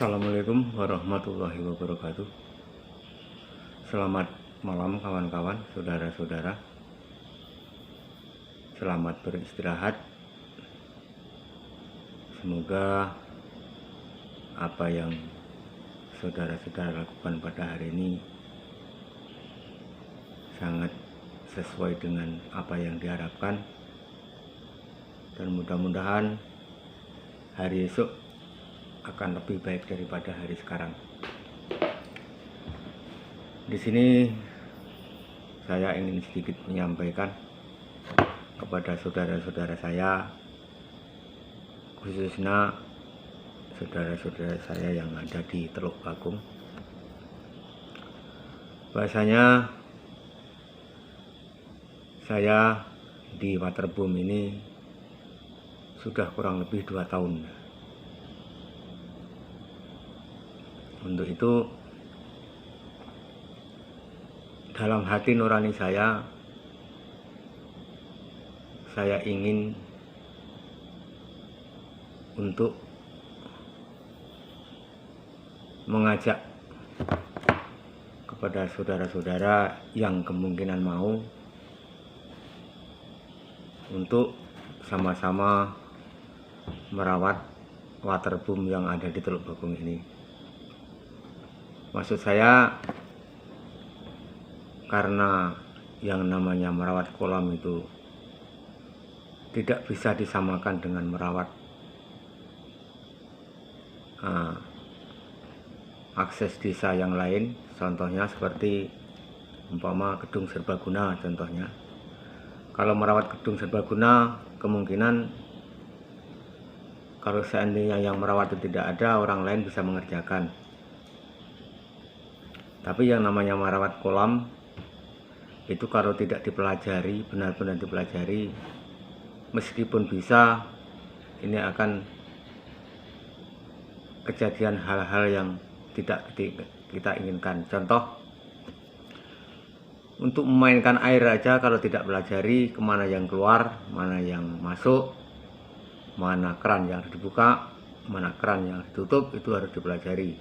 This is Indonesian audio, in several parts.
Assalamualaikum warahmatullahi wabarakatuh. Selamat malam kawan-kawan, saudara-saudara. Selamat beristirahat. Semoga apa yang saudara-saudara lakukan pada hari ini sangat sesuai dengan apa yang diharapkan, dan mudah-mudahan hari esok akan lebih baik daripada hari sekarang. Di sini saya ingin sedikit menyampaikan kepada saudara-saudara saya, khususnya saudara-saudara saya yang ada di Teluk Bagong, bahasanya saya di Waterboom ini sudah kurang lebih 2 tahun. Untuk itu, dalam hati nurani saya ingin untuk mengajak kepada saudara-saudara yang kemungkinan mau untuk sama-sama merawat waterboom yang ada di Teluk Bagong ini. Maksud saya, karena yang namanya merawat kolam itu tidak bisa disamakan dengan merawat akses desa yang lain. Contohnya seperti umpama gedung serbaguna contohnya. Kalau merawat gedung serbaguna, kemungkinan kalau seandainya yang merawat itu tidak ada, orang lain bisa mengerjakan. Tapi yang namanya merawat kolam itu kalau tidak dipelajari, benar-benar dipelajari, meskipun bisa, ini akan kejadian hal-hal yang tidak kita inginkan. Contoh, untuk memainkan air aja kalau tidak pelajari kemana yang keluar, mana yang masuk, mana keran yang harus dibuka, mana keran yang harus ditutup, itu harus dipelajari.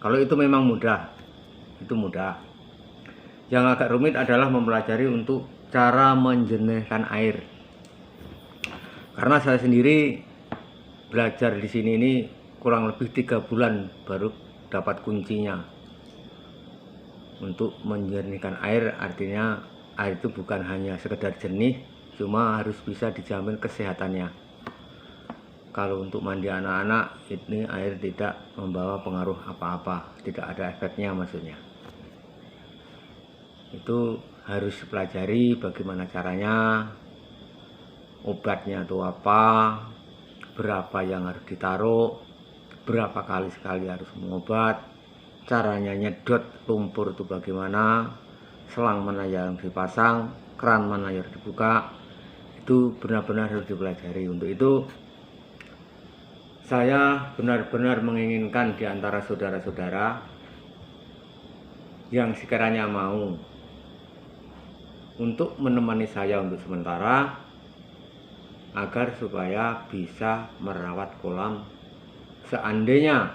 Kalau itu memang mudah, itu mudah. Yang agak rumit adalah mempelajari untuk cara menjernihkan air. Karena saya sendiri belajar di sini ini kurang lebih 3 bulan baru dapat kuncinya. Untuk menjernihkan air, artinya air itu bukan hanya sekedar jernih, cuma harus bisa dijamin kesehatannya. Kalau untuk mandi anak-anak, ini air tidak membawa pengaruh apa-apa, tidak ada efeknya maksudnya. Itu harus dipelajari bagaimana caranya, obatnya itu apa, berapa yang harus ditaruh, berapa kali sekali harus mengobat, caranya nyedot lumpur itu bagaimana, selang mana yang dipasang, keran mana yang dibuka, itu benar-benar harus dipelajari. Untuk itu saya benar-benar menginginkan di antara saudara-saudara yang sekiranya mau untuk menemani saya untuk sementara, agar supaya bisa merawat kolam. Seandainya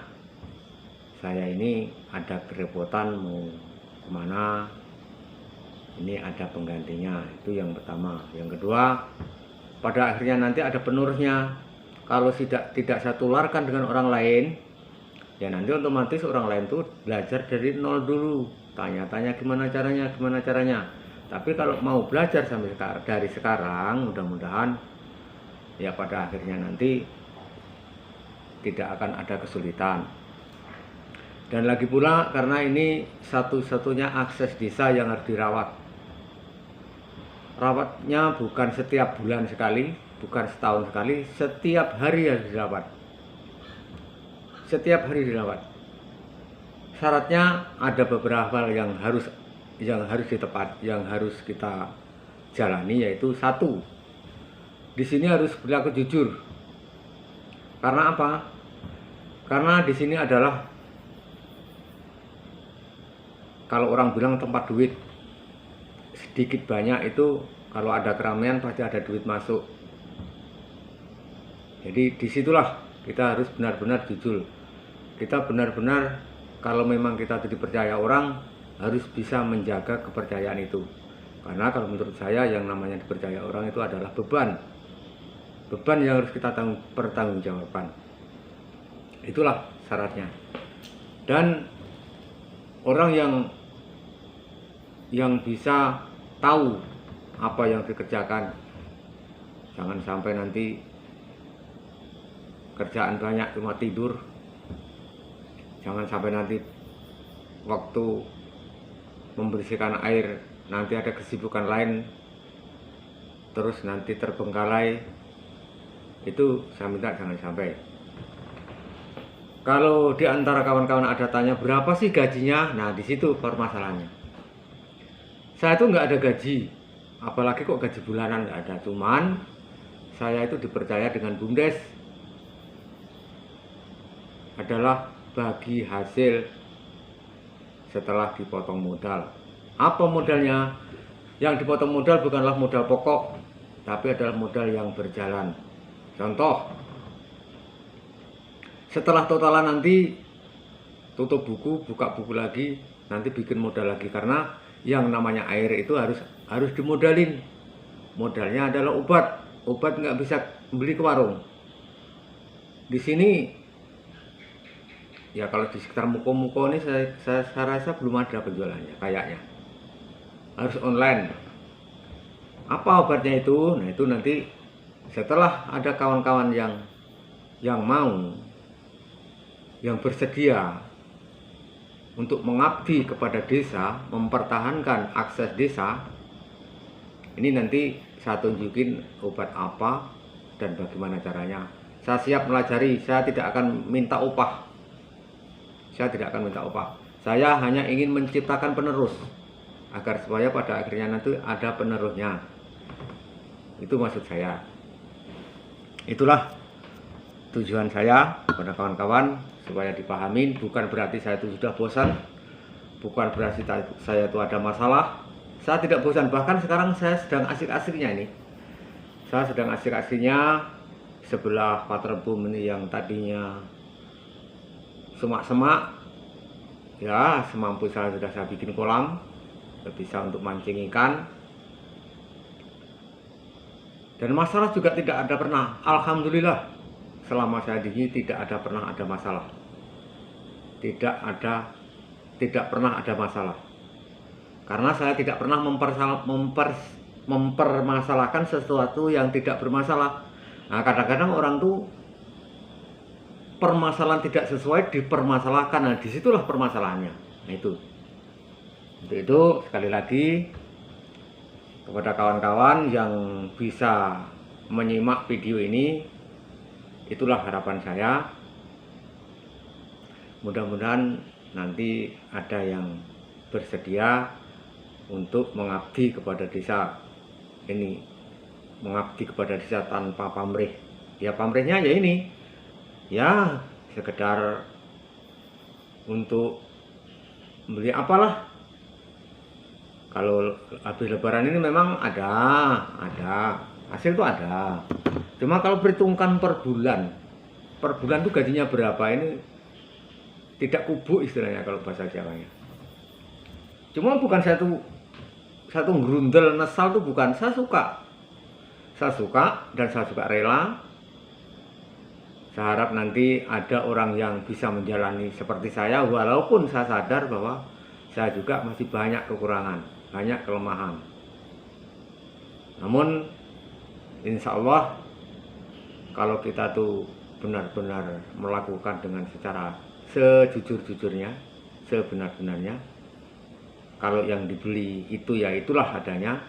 saya ini ada kerepotan mau kemana, ini ada penggantinya. Itu yang pertama. Yang kedua, pada akhirnya nanti ada penerusnya. Kalau tidak saya tularkan dengan orang lain, ya nanti otomatis orang lain tuh belajar dari nol dulu, tanya-tanya gimana caranya. Tapi kalau mau belajar sampai dari sekarang, mudah-mudahan ya pada akhirnya nanti tidak akan ada kesulitan. Dan lagi pula karena ini satu-satunya akses desa yang harus dirawat. Rawatnya bukan setiap bulan sekali, bukan setahun sekali, setiap hari harus dirawat. Setiap hari dirawat. Syaratnya ada beberapa hal yang harus kita jalani, yaitu 1, di sini harus berlaku jujur. Karena apa? Karena di sini adalah, kalau orang bilang tempat duit, sedikit banyak itu kalau ada keramaian pasti ada duit masuk. Jadi disitulah kita harus benar-benar jujur. kita benar-benar kalau memang kita dipercaya orang harus bisa menjaga kepercayaan itu. Karena kalau menurut saya yang namanya dipercaya orang itu adalah beban yang harus kita pertanggungjawabkan. Itulah syaratnya. Dan orang yang bisa tahu apa yang dikerjakan, jangan sampai nanti kerjaan banyak cuma tidur, jangan sampai nanti waktu membersihkan air nanti ada kesibukan lain, terus nanti terbengkalai. Itu saya minta jangan sampai. Kalau di antara kawan-kawan ada tanya berapa sih gajinya, nah di situ permasalahannya. Saya itu nggak ada gaji, apalagi kok gaji bulanan nggak ada. Cuman saya itu dipercaya dengan BUMDes adalah bagi hasil setelah dipotong modal. Apa modalnya? Yang dipotong modal bukanlah modal pokok, tapi adalah modal yang berjalan. Contoh, setelah totalan nanti tutup buku, buka buku lagi, nanti bikin modal lagi. Karena yang namanya air itu harus dimodalin. Modalnya adalah obat. Obat nggak bisa beli ke warung. Di sini ya kalau di sekitar Muko-Muko ini saya rasa belum ada penjualannya kayaknya. Harus online. Apa obatnya itu? Nah itu nanti setelah ada kawan-kawan yang mau, yang bersedia untuk mengabdi kepada desa, mempertahankan akses desa, ini nanti saya tunjukin obat apa dan bagaimana caranya. Saya siap melajari, saya tidak akan minta upah. Saya hanya ingin menciptakan penerus, agar supaya pada akhirnya nanti ada penerusnya. Itu maksud saya. Itulah tujuan saya kepada kawan-kawan, supaya dipahamin. Bukan berarti saya itu sudah bosan, bukan berarti saya itu ada masalah. Saya tidak bosan, bahkan sekarang saya sedang asik-asiknya ini. Saya sedang asik-asiknya sebelah Waterboom ini yang tadinya semak-semak, ya semampu saya sudah saya bikin kolam, bisa untuk mancing ikan. Dan masalah juga tidak ada pernah, alhamdulillah, selama saya di sini tidak pernah ada masalah. Tidak pernah ada masalah. Karena saya tidak pernah mempermasalahkan sesuatu yang tidak bermasalah. Nah, kadang-kadang orang tuh permasalahan tidak sesuai dipermasalahkan. Nah, disitulah permasalahannya. Nah, itu. Untuk itu sekali lagi kepada kawan-kawan yang bisa menyimak video ini, itulah harapan saya. Mudah-mudahan nanti ada yang bersedia untuk mengabdi kepada desa ini, mengabdi kepada desa tanpa pamrih. Ya pamrihnya ya ini, ya sekedar untuk beli apalah. Kalau habis lebaran ini memang ada hasil itu ada. Cuma kalau perhitungkan per bulan tuh gajinya berapa, ini tidak kubu istilahnya kalau bahasa Jawanya. Cuma bukan satu gerundel nesal tuh bukan. Saya suka dan saya juga rela. Saya harap nanti ada orang yang bisa menjalani seperti saya, walaupun saya sadar bahwa saya juga masih banyak kekurangan, banyak kelemahan. Namun insya Allah kalau kita tuh benar-benar melakukan dengan secara sejujur-jujurnya, sebenar-benarnya, kalau yang dibeli itu ya itulah adanya,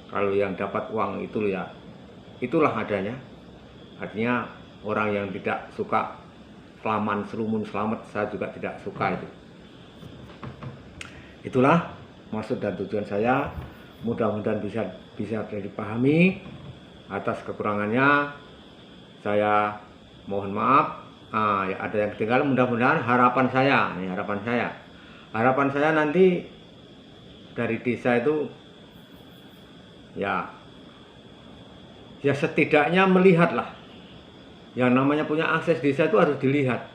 kalau yang dapat uang itu ya itulah adanya. Artinya orang yang tidak suka selaman serumun selamat, saya juga tidak suka itu. Itulah maksud dan tujuan saya. Mudah-mudahan bisa dipahami. Atas kekurangannya saya mohon maaf. Ya ada yang ketinggalan. Mudah-mudahan harapan saya nanti dari desa itu ya setidaknya melihatlah. Yang namanya punya akses desa itu harus dilihat.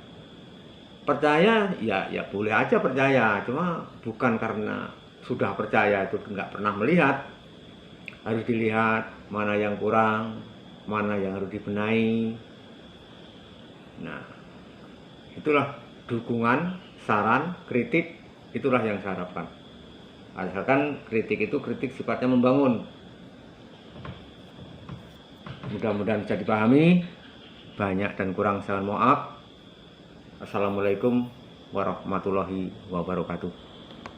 percaya ya boleh aja percaya, cuma bukan karena sudah percaya itu nggak pernah melihat. Harus dilihat mana yang kurang, mana yang harus dibenahi. Nah, itulah dukungan, saran, kritik, itulah yang saya harapkan. Asalkan kritik itu kritik sifatnya membangun. Mudah-mudahan bisa dipahami. Banyak dan kurang saya mohon maaf. Assalamualaikum warahmatullahi wabarakatuh.